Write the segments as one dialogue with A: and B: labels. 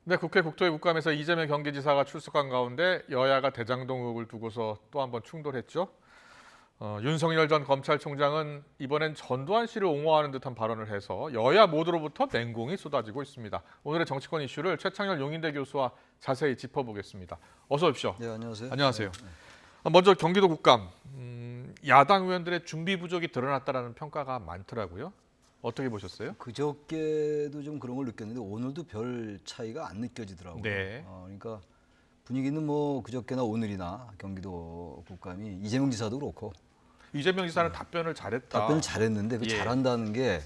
A: 네, 국회 국토위 국감에서 이재명 경기지사가 출석한 가운데 여야가 대장동 의혹을 두고서 또 한 번 충돌했죠. 윤석열 전 검찰총장은 이번엔 전두환 씨를 옹호하는 듯한 발언을 해서 여야 모두로부터 맹공이 쏟아지고 있습니다. 오늘의 정치권 이슈를 최창렬 용인대 교수와 자세히 짚어보겠습니다. 어서 오십시오.
B: 네, 안녕하세요.
A: 안녕하세요. 먼저 경기도 국감, 야당 의원들의 준비 부족이 드러났다는 평가가 많더라고요. 어떻게 보셨어요?
B: 그저께도 좀 그런 걸 느꼈는데 오늘도 별 차이가 안 느껴지더라고요.
A: 네.
B: 그러니까 분위기는 뭐 그저께나 오늘이나 경기도 국감이 이재명 지사도 그렇고
A: 이재명 지사는 답변을 잘했다.
B: 답변을 잘했는데 그
A: 예.
B: 잘한다는 게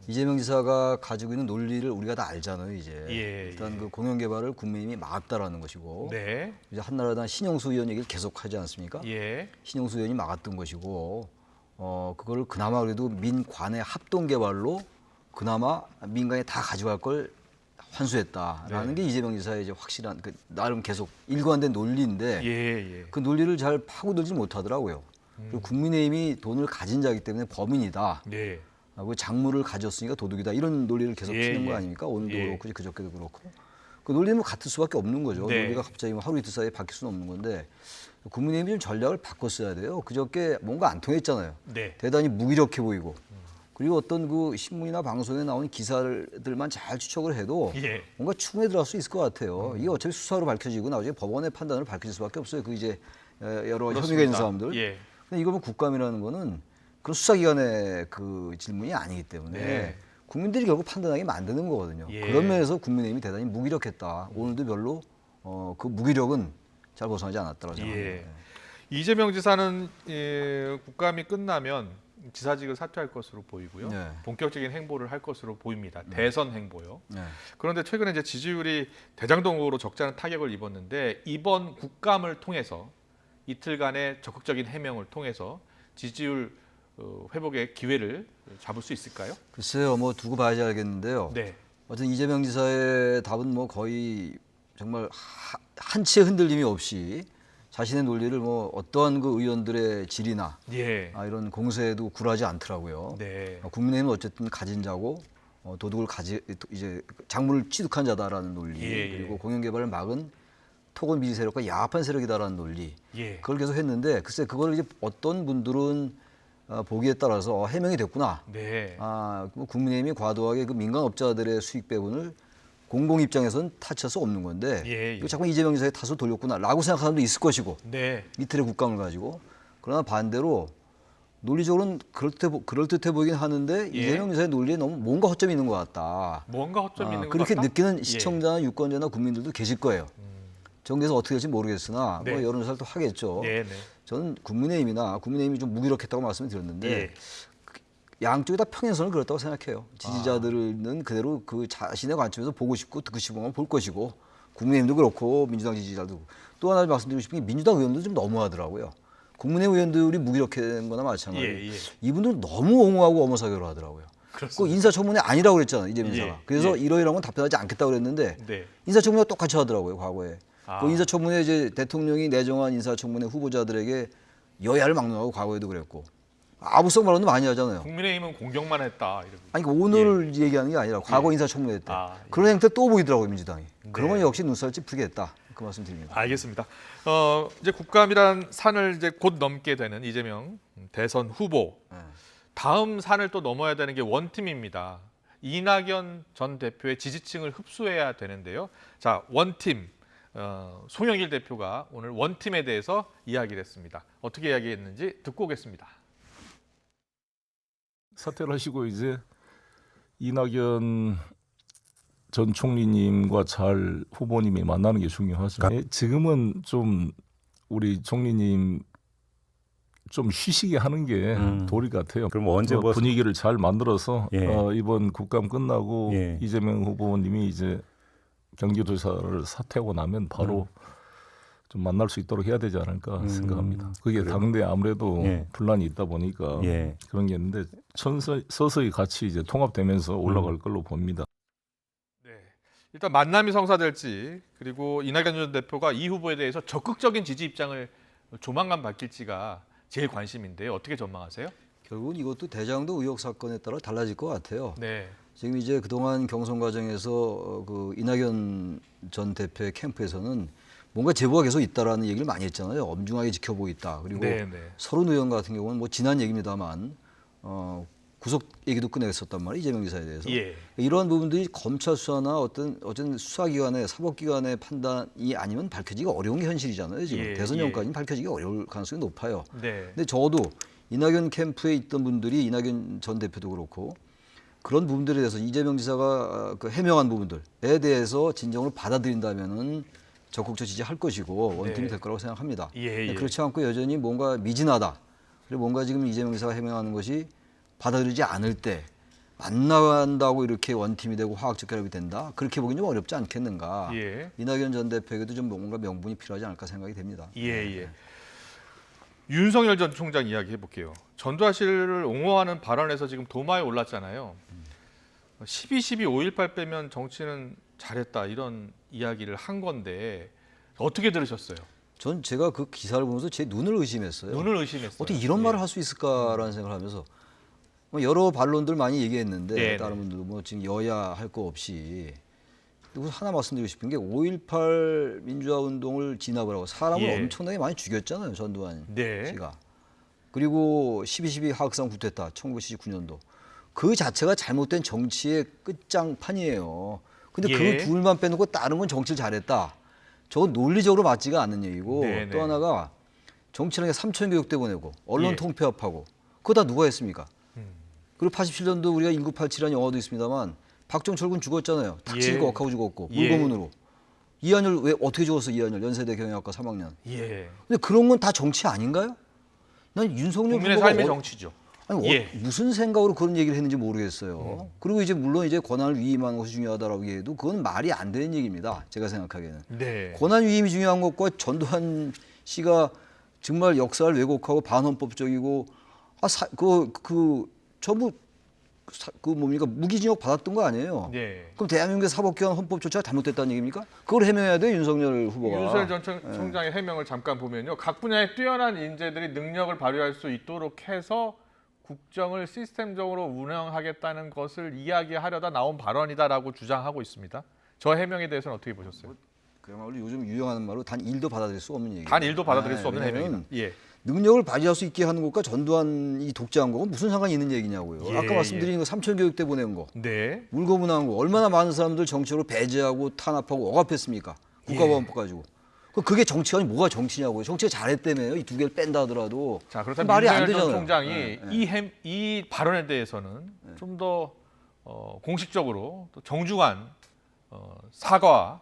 B: 이재명 지사가 가지고 있는 논리를 우리가 다 알잖아요. 이제
A: 예,
B: 일단
A: 예.
B: 그 공영 개발을 국민의힘이 막았다라는 것이고
A: 네.
B: 이제 한나라당 신영수 의원 얘기를 계속하지 않습니까?
A: 예.
B: 신영수 의원이 막았던 것이고 그거를 그나마 그래도 민관의 합동 개발로 그나마 민간이 다 가져갈 걸 환수했다라는
A: 네.
B: 게 이재명 지사의 이제 확실한 그 나름 계속 일관된 논리인데
A: 예, 예.
B: 그 논리를 잘 파고들지 못하더라고요. 그리고 국민의힘이 돈을 가진 자이기 때문에 범인이다.
A: 네.
B: 그 작물을 가졌으니까 도둑이다. 이런 논리를 계속
A: 예,
B: 피는 거
A: 예.
B: 아닙니까? 오늘도
A: 예.
B: 그렇고 그저께도 그렇고. 그 논리는 뭐 같을 수밖에 없는 거죠.
A: 네.
B: 논리가 갑자기 뭐 하루 이틀 사이에 바뀔 수는 없는 건데 국민의힘이 좀 전략을 바꿨어야 돼요. 그저께 뭔가 안 통했잖아요.
A: 네.
B: 대단히 무기력해 보이고 그리고 어떤 그 신문이나 방송에 나오는 기사들만 잘 추적을 해도
A: 예.
B: 뭔가 추궁에 들어갈 수 있을 것 같아요. 이게 어차피 수사로 밝혀지고 나중에 법원의 판단으로 밝혀질 수밖에 없어요. 그 이제 여러 혐의가 있는
A: 그렇습니다.
B: 사람들.
A: 예.
B: 근데 이거는 국감이라는 거는 그런 수사기관의 그 질문이 아니기 때문에
A: 네.
B: 국민들이 결국 판단하게 만드는 거거든요.
A: 예.
B: 그런 면에서 국민의힘이 대단히 무기력했다. 오늘도 별로 그 무기력은 잘 벗어나지 않았다고 생각합니다.
A: 예. 이재명 지사는 국감이 끝나면 지사직을 사퇴할 것으로 보이고요.
B: 네.
A: 본격적인 행보를 할 것으로 보입니다. 대선 행보요.
B: 네.
A: 그런데 최근에 이제 지지율이 대장동으로 적지 않은 타격을 입었는데 이번 국감을 통해서 이틀간의 적극적인 해명을 통해서 지지율 회복의 기회를 잡을 수 있을까요?
B: 글쎄요, 뭐 두고 봐야지 알겠는데요.
A: 네.
B: 어쨌든 이재명 지사의 답은 뭐 거의 정말 한치의 흔들림이 없이 자신의 논리를 뭐 어떠한 그 의원들의 질이나
A: 예.
B: 이런 공세에도 굴하지 않더라고요.
A: 네.
B: 국민의힘은 어쨌든 가진 자고 도둑을 이제 작물을 취득한 자다라는 논리
A: 예, 예.
B: 그리고 공영 개발을 막은 토건 비리 세력과 야합한 세력이다라는 논리
A: 예.
B: 그걸 계속 했는데 글쎄 그걸 이제 어떤 분들은 보기에 따라서 해명이 됐구나.
A: 네.
B: 뭐 국민의힘이 과도하게 그 민간업자들의 수익 배분을 공공 입장에서는 탓할 수 없는 건데
A: 예, 예.
B: 이거 자꾸 이재명 지사의 탓을 돌렸구나라고 생각하는 사람도 있을 것이고
A: 네.
B: 이틀의 국감을 가지고 그러나 반대로 논리적으로는 그럴듯해 보이긴 하는데
A: 예.
B: 이재명 지사의 논리에 너무 뭔가 허점이 있는 것 같다.
A: 뭔가 허점이 있는 것
B: 그렇게
A: 같다?
B: 느끼는
A: 예.
B: 시청자나 유권자나 국민들도 계실 거예요. 정계에서 어떻게 될지 모르겠으나
A: 네.
B: 뭐 여론조사를 또 하겠죠.
A: 네, 네.
B: 저는 국민의힘이 좀 무기력했다고 말씀을 드렸는데
A: 예.
B: 양쪽이 다 평행선을 그렸다고 생각해요. 지지자들은 그대로 그 자신의 관점에서 보고 싶고 듣고 싶은 건 볼 것이고 국민의힘도 그렇고 민주당 지지자도 그렇고. 또 하나 말씀드리고 싶은 게 민주당 의원도 좀 너무하더라고요. 국민의힘 의원들이 무기력한 거나 마찬가지예요.
A: 예, 예.
B: 이분들은 너무 옹호하고 어머사교를 하더라고요. 그
A: 그렇습니다.
B: 인사청문회 아니라고 그랬잖아요. 이재명
A: 예,
B: 지사가. 그래서
A: 예.
B: 이러이러한 건 답변하지 않겠다고 그랬는데
A: 네.
B: 인사청문회가 똑같이 하더라고요. 과거에.
A: 아.
B: 그 인사청문회 이제 대통령이 내정한 인사청문회 후보자들에게 여야를 막론하고 과거에도 그랬고 아부성 발언도 많이 하잖아요.
A: 국민의힘은 공격만 했다. 이러고.
B: 아니 그러니까 오늘 얘기하는 게 아니라 과거 인사청문회 때
A: 예.
B: 그런 행태 또 보이더라고요 민주당이. 그런 건
A: 네.
B: 역시 눈살 찌푸리게 했다. 그 말씀 드립니다.
A: 알겠습니다. 이제 국감이란 산을 이제 곧 넘게 되는 이재명 대선 후보.
B: 네.
A: 다음 산을 또 넘어야 되는 게 원팀입니다. 이낙연 전 대표의 지지층을 흡수해야 되는데요. 자, 원팀. 송영길 대표가 오늘 원팀에 대해서 이야기를 했습니다. 어떻게 이야기했는지 듣고 오겠습니다.
C: 사퇴를 하시고 이제 이낙연 전 총리님과 잘 후보님이 만나는 게 중요하죠. 지금은 좀 우리 총리님 좀 쉬시게 하는 게 도리 같아요.
D: 그럼 언제 뭐
C: 분위기를 잘 만들어서
D: 예.
C: 이번 국감 끝나고
D: 예.
C: 이재명 후보님이 이제 경기도지사를 사퇴하고 나면 바로 좀 만날 수 있도록 해야 되지 않을까 생각합니다. 그게
D: 그래요?
C: 당내 아무래도
D: 예.
C: 분란이 있다 보니까
D: 예.
C: 그런 게 있는데 서서히 같이 이제 통합되면서 올라갈 걸로 봅니다.
A: 네, 일단 만남이 성사될지 그리고 이낙연 전 대표가 이 후보에 대해서 적극적인 지지 입장을 조만간 밝힐지가 제일 관심인데요. 어떻게 전망하세요?
B: 결국은 이것도 대장도 의혹 사건에 따라 달라질 것 같아요.
A: 네,
B: 지금 이제 그동안 경선 과정에서 그 이낙연 전 대표의 캠프에서는 뭔가 제보가 계속 있다라는 얘기를 많이 했잖아요. 엄중하게 지켜보고 있다. 그리고
A: 네.
B: 서른 의원 같은 경우는 뭐 지난 얘기입니다만 구속 얘기도 꺼냈었단 말이에요. 이재명 지사에 대해서.
A: 예.
B: 이러한 부분들이 검찰 수사나 어떤 수사기관의 사법기관의 판단이 아니면 밝혀지기가 어려운 게 현실이잖아요. 지금
A: 예,
B: 대선
A: 예.
B: 전까지는 밝혀지기 어려울 가능성이 높아요.
A: 네.
B: 근데 적어도 이낙연 캠프에 있던 분들이 이낙연 전 대표도 그렇고 그런 부분들에 대해서 이재명 지사가 그 해명한 부분들에 대해서 진정으로 받아들인다면은 적극적 지지할 것이고 원팀이
A: 네.
B: 될 거라고 생각합니다.
A: 예, 예.
B: 그렇지 않고 여전히 뭔가 미진하다. 그리고 뭔가 지금 이재명 지사가 해명하는 것이 받아들이지 않을 때 안 나간다고 이렇게 원팀이 되고 화학적 결합이 된다. 그렇게 보기는 좀 어렵지 않겠는가.
A: 예.
B: 이낙연 전 대표에게도 좀 뭔가 명분이 필요하지 않을까 생각이 됩니다.
A: 예. 윤석열 전 총장 이야기 해볼게요. 전두환 씨를 옹호하는 발언에서 지금 도마에 올랐잖아요. 12.12 5.18 빼면 정치는 잘했다 이런 이야기를 한 건데 어떻게 들으셨어요?
B: 전 제가 그 기사를 보면서 제 눈을 의심했어요.
A: 눈을 의심했어요.
B: 어떻게 이런
A: 예.
B: 말을 할 수 있을까라는 생각을 하면서 뭐 여러 반론들 많이 얘기했는데
A: 네,
B: 다른 분들도 뭐 지금 여야 할 거 없이 그리고 하나 말씀드리고 싶은 게 5.18 민주화 운동을 진압을 하고 사람을
A: 예.
B: 엄청나게 많이 죽였잖아요. 전두환
A: 네.
B: 씨가. 그리고 12.12 하극상 구테타 1979년도 그 자체가 잘못된 정치의 끝장판이에요. 근데
A: 예.
B: 그 둘만 빼놓고 다른 건 정치를 잘했다. 저건 논리적으로 맞지가 않는 얘기고
A: 네,
B: 또
A: 네.
B: 하나가 정치라는 게 삼천 교육대 보내고 언론
A: 예.
B: 통폐합하고 그거 다 누가 했습니까? 그리고 87년도 우리가 1987이라는 영화도 있습니다만 박정철 군 죽었잖아요. 탁치니까
A: 예.
B: 억하고 죽었고
A: 예.
B: 물고문으로. 이한열 왜 어떻게 죽었어? 이한열 연세대 경영학과 3학년.
A: 예.
B: 근데 그런 건 다 정치 아닌가요? 난 윤석열
A: 국민의
B: 후보가
A: 삶의 정치죠.
B: 아니,
A: 예.
B: 무슨 생각으로 그런 얘기를 했는지 모르겠어요. 그리고 이제 물론 이제 권한을 위임하는 것이 중요하다라고 해도 그건 말이 안 되는 얘기입니다. 제가 생각하기에는.
A: 네.
B: 권한 위임이 중요한 것과 전두환 씨가 정말 역사를 왜곡하고 반헌법적이고 전부 뭡니까 무기징역 받았던 거 아니에요?
A: 네.
B: 그럼 대한민국의 사법기관 헌법 조치가 잘못됐다는 얘기입니까? 그걸 해명해야 돼요 윤석열 후보가.
A: 윤석열 전 총장의 해명을 잠깐 보면요. 각 분야의 뛰어난 인재들이 능력을 발휘할 수 있도록 해서 국정을 시스템적으로 운영하겠다는 것을 이야기하려다 나온 발언이다라고 주장하고 있습니다. 저 해명에 대해서는 어떻게 보셨어요?
B: 그야말로 요즘 유행하는 말로 단 1도 받아들일 수 없는 얘기예요.
A: 단 1도 받아들일 수 없는
B: 왜냐면
A: 해명이다. 예.
B: 능력을 발휘할 수 있게 하는 것과 전두환이 독재한 거가 무슨 상관이 있는 얘기냐고요.
A: 예,
B: 아까 말씀드린 거 삼천교육대 보낸 거,
A: 네.
B: 물고문한 거 얼마나 많은 사람들 정치로 배제하고 탄압하고 억압했습니까? 국가보안법 가지고. 그게 정치가 아니 뭐가 정치냐고요. 정치가 잘했다며요. 이 두 개를 뺀다 하더라도.
A: 자, 그렇다면
B: 말이 안
A: 윤석열 전
B: 되잖아요.
A: 총장이 이 발언에 대해서는 좀 더 공식적으로 또 정중한 사과와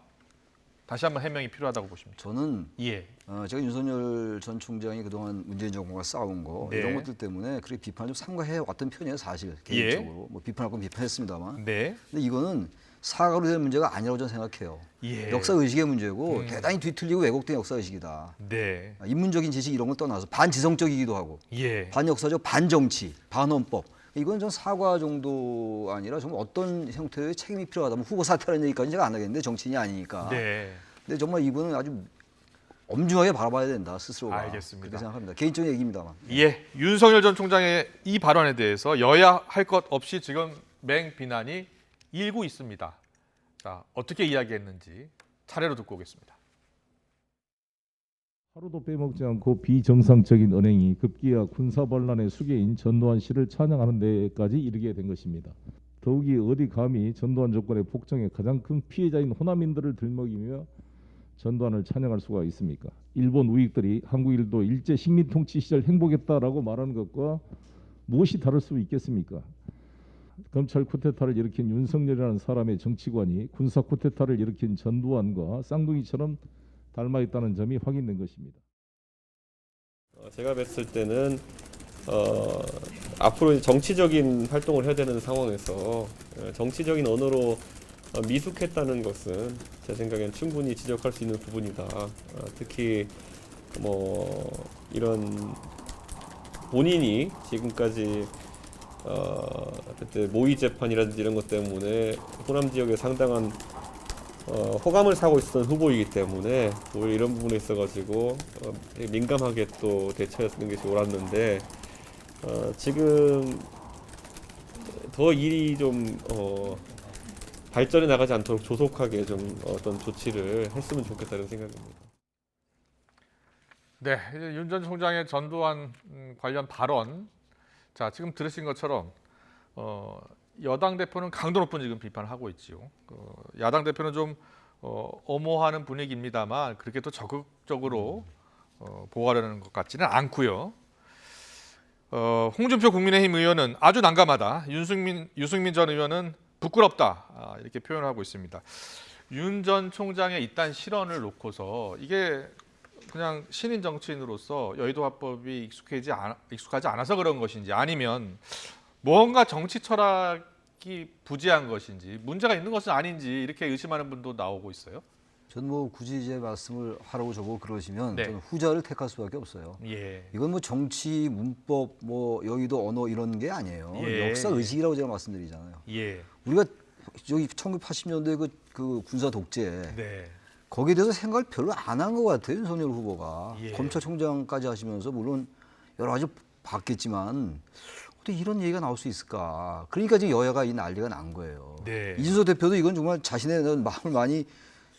A: 다시 한번 해명이 필요하다고 보십니다.
B: 저는
A: 예.
B: 제가 윤석열 전 총장이 그동안 문재인 정권과 싸운 거
A: 네.
B: 이런 것들 때문에 그렇게 비판을 좀 삼가해 왔던 편이에요. 사실 개인적으로. 뭐 비판할 건 비판했습니다만.
A: 네.
B: 근데 이거는 사과로 될 문제가 아니라고 저는 생각해요.
A: 예.
B: 역사 의식의 문제고 대단히 뒤틀리고 왜곡된 역사 의식이다.
A: 네.
B: 인문적인 지식 이런 걸 떠나서 반지성적이기도 하고
A: 예.
B: 반역사적, 반정치, 반헌법. 이건 전 사과 정도 아니라 정말 어떤 형태의 책임이 필요하다면 후보 사퇴하는 얘기까지는 제가 안 하겠는데 정치인이 아니니까.
A: 네.
B: 근데 정말 이분은 아주 엄중하게 바라봐야 된다 스스로가.
A: 알겠습니다.
B: 그렇게 생각합니다. 개인적인 얘기입니다만.
A: 예. 윤석열 전 총장의 이 발언에 대해서 여야 할 것 없이 지금 맹 비난이 일고 있습니다. 자, 어떻게 이야기했는지 차례로 듣고 오겠습니다.
C: 하루도 빼먹지 않고 비정상적인 언행이 급기야 군사반란의 수괴인 전두환 씨를 찬양하는 데까지 이르게 된 것입니다. 더욱이 어디 감히 전두환 정권의 폭정의 가장 큰 피해자인 호남인들을 들먹이며 전두환을 찬양할 수가 있습니까? 일본 우익들이 한국일도 일제 식민 통치 시절 행복했다라고 말하는 것과 무엇이 다를 수 있겠습니까? 검찰 쿠데타를 일으킨 윤석열이라는 사람의 정치관이 군사 쿠데타를 일으킨 전두환과 쌍둥이처럼 닮아 있다는 점이 확인된 것입니다.
D: 제가 뵀을 때는 앞으로 이제 정치적인 활동을 해야 되는 상황에서 정치적인 언어로 미숙했다는 것은 제 생각엔 충분히 지적할 수 있는 부분이다. 특히 뭐 이런 본인이 지금까지 그때 모의 재판이라든지 이런 것 때문에 호남 지역에 상당한 호감을 사고 있었던 후보이기 때문에 오히려 이런 부분에 있어가지고 되게 민감하게 또 대처했는 것이 옳았는데 지금 더 일이 좀 발전해 나가지 않도록 조속하게 좀 어떤 조치를 했으면 좋겠다는 생각입니다.
A: 네, 윤 전 총장의 전두환 관련 발언. 자, 지금 들으신 것처럼 여당 대표는 강도 높은 지금 비판을 하고 있지요. 야당 대표는 좀 엄호하는 분위기입니다만 그렇게 또 적극적으로 보호하려는 것 같지는 않고요. 홍준표 국민의힘 의원은 아주 난감하다. 유승민 전 의원은 부끄럽다. 이렇게 표현하고 있습니다. 윤 전 총장의 이딴 실언을 놓고서 이게 그냥 신인 정치인으로서 여의도 화법이 익숙하지 않아서 그런 것인지 아니면 뭔가 정치 철학이 부재한 것인지 문제가 있는 것은 아닌지 이렇게 의심하는 분도 나오고 있어요.
B: 전 뭐 굳이 이제 말씀을 하라고 저보고 그러시면
A: 네.
B: 저는 후자를 택할 수밖에 없어요.
A: 예.
B: 이건 뭐 정치, 문법, 뭐 여의도 언어 이런 게 아니에요.
A: 예.
B: 역사 의식이라고 제가 말씀드리잖아요.
A: 예.
B: 우리가 저기 1980년대 그 군사 독재
A: 네.
B: 거기에 대해서 생각을 별로 안 한 것 같아요. 윤석열 후보가.
A: 예.
B: 검찰총장까지 하시면서 물론 여러 가지 봤겠지만 어떻게 이런 얘기가 나올 수 있을까. 그러니까 지금 여야가 이 난리가 난 거예요.
A: 네.
B: 이준석 대표도 이건 정말 자신의 마음을 많이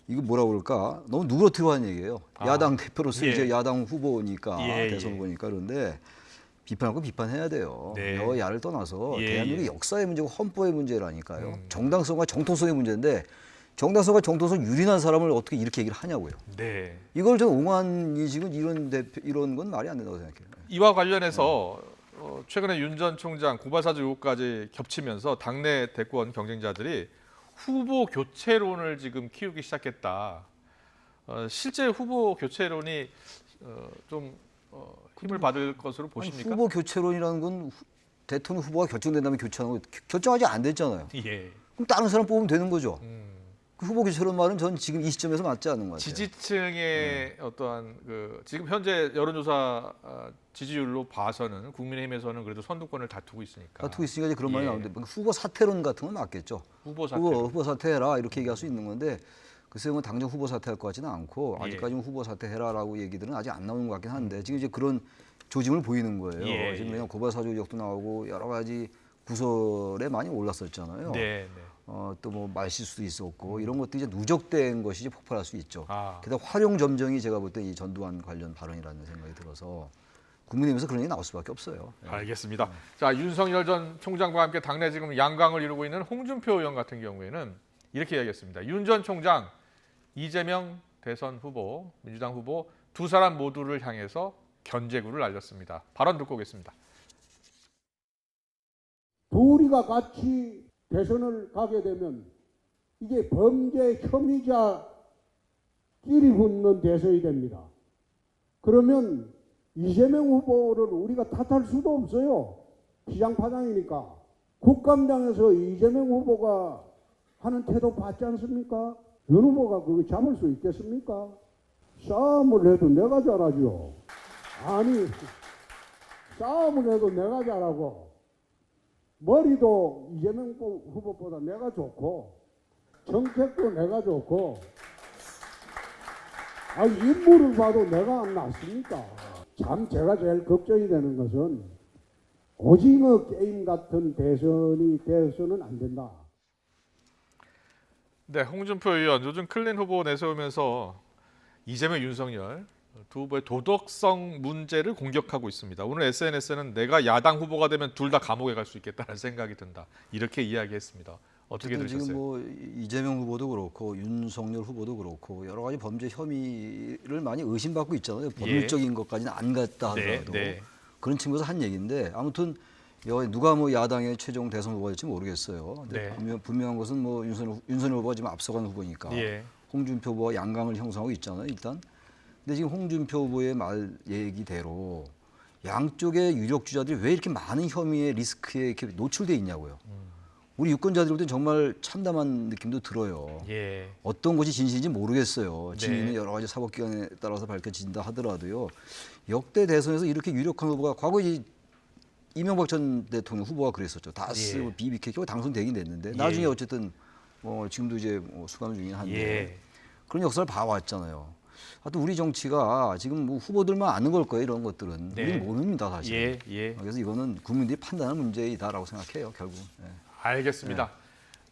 B: 이거 뭐라 그럴까 너무 누그러뜨려 하는 얘기예요. 야당 대표로서
A: 예.
B: 이제 야당 후보니까
A: 예,
B: 대선
A: 예.
B: 후보니까 그런데 비판하고 비판해야 돼요.
A: 네.
B: 여야를 떠나서
A: 예,
B: 대한민국의
A: 예.
B: 역사의 문제고 헌법의 문제라니까요. 정당성과 정통성의 문제인데 정당성과 정통성 유린한 사람을 어떻게 이렇게 얘기를 하냐고요.
A: 네.
B: 이걸 저 옹환이 지금 이런 건 말이 안 된다고 생각해요.
A: 이와 관련해서 최근에 윤 전 총장 고발사주 의혹까지 겹치면서 당내 대권 경쟁자들이 후보 교체론을 지금 키우기 시작했다. 실제 후보 교체론이 좀 힘을 받을 것으로
B: 아니,
A: 보십니까?
B: 후보 교체론이라는 건 대통령 후보가 결정된다면 교체하는 거 결정하지 안 됐잖아요.
A: 예.
B: 그럼 다른 사람 뽑으면 되는 거죠. 그 후보 교체론 말은 전 지금 이 시점에서 맞지 않는 것 같아요.
A: 지지층의 어떠한 지금 현재 여론조사 지지율로 봐서는 국민의힘에서는 그래도 선두권을 다투고 있으니까.
B: 다투고 있으니까 이제 그런 말이
A: 예.
B: 나오는데 후보 사퇴론 같은 건 맞겠죠.
A: 후보 사퇴.
B: 후보 사퇴해라 이렇게 얘기할 수 있는 건데 글쎄요, 뭐 당장 후보 사퇴할 것 같지는 않고
A: 예.
B: 아직까지는 후보 사퇴해라라고 얘기들은 아직 안 나오는 것 같긴 한데 지금 이제 그런 조짐을 보이는 거예요.
A: 예,
B: 지금
A: 예.
B: 그냥 고발 사주 의혹도 나오고 여러 가지 구설에 많이 올랐었잖아요.
A: 네, 네.
B: 또 뭐 말실수도 있었고 이런 것들이 이제 누적된 것이 이제 폭발할 수 있죠.
A: 아.
B: 게다가 활용 점정이 제가 볼 때 이 전두환 관련 발언이라는 생각이 들어서 국민의힘에서 그런 얘기 나올 수밖에 없어요.
A: 알겠습니다. 자, 윤석열 전 총장과 함께 당내 지금 양강을 이루고 있는 홍준표 의원 같은 경우에는 이렇게 이야기했습니다. 윤 전 총장, 이재명 대선 후보, 민주당 후보 두 사람 모두를 향해서 견제구를 날렸습니다. 발언 듣고 오겠습니다.
E: 둘이가 같이 대선을 가게 되면 이게 범죄 혐의자 끼리 붙는 대선이 됩니다. 그러면 이재명 후보를 우리가 탓할 수도 없어요. 기장파장이니까. 국감장에서 이재명 후보가 하는 태도 봤지 않습니까? 윤 후보가 그거 잡을 수 있겠습니까? 싸움을 해도 내가 잘하죠. 아니, 싸움을 해도 내가 잘하고 머리도 이재명 후보보다 내가 좋고 정책도 내가 좋고 인물을 봐도 내가 안 낫습니까? 참 제가 제일 걱정이 되는 것은 오징어 게임 같은 대선이 돼서는 안 된다.
A: 네, 홍준표 의원 요즘 클린 후보 내세우면서 이재명, 윤석열 두 후보의 도덕성 문제를 공격하고 있습니다. 오늘 SNS에는 내가 야당 후보가 되면 둘 다 감옥에 갈 수 있겠다는 생각이 든다. 이렇게 이야기했습니다. 어떻게
B: 어쨌든
A: 들으셨어요?
B: 지금 뭐 이재명 후보도 그렇고 윤석열 후보도 그렇고 여러 가지 범죄 혐의를 많이 의심받고 있잖아요. 법률적인 것까지는 안 갔다 하더라도
A: 네.
B: 그런 측면에서 한 얘기인데 아무튼 누가 뭐 야당의 최종 대선 후보가 될지 모르겠어요. 근데
A: 네.
B: 분명한 것은 뭐 윤석열 후보가 지금 앞서가는 후보니까
A: 예.
B: 홍준표 후보가 양강을 형성하고 있잖아요. 일단. 근데 지금 홍준표 후보의 말 얘기대로 양쪽의 유력 주자들이 왜 이렇게 많은 혐의의 리스크에 이렇게 노출돼 있냐고요. 우리 유권자들 볼 땐 정말 참담한 느낌도 들어요.
A: 예.
B: 어떤 것이 진실인지 모르겠어요. 진위는
A: 네.
B: 여러 가지 사법기관에 따라서 밝혀진다 하더라도요. 역대 대선에서 이렇게 유력한 후보가 과거 이명박 전 대통령 후보가 그랬었죠. 다스,
A: 예.
B: BBK 결국 당선되긴 됐는데
A: 예.
B: 나중에 어쨌든 지금도 이제 수감 중이긴 한데
A: 예.
B: 그런 역사를 봐왔잖아요. 하여튼 우리 정치가 지금 뭐 후보들만 아는 걸 거예요. 이런 것들은
A: 네.
B: 우리는 모릅니다 사실.
A: 예.
B: 그래서 이거는 국민들이 판단하는 문제이다라고 생각해요. 결국. 예.
A: 알겠습니다.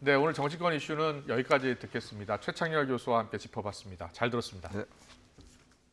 A: 네, 오늘 정치권 이슈는 여기까지 듣겠습니다. 최창렬 교수와 함께 짚어봤습니다. 잘 들었습니다.
B: 네.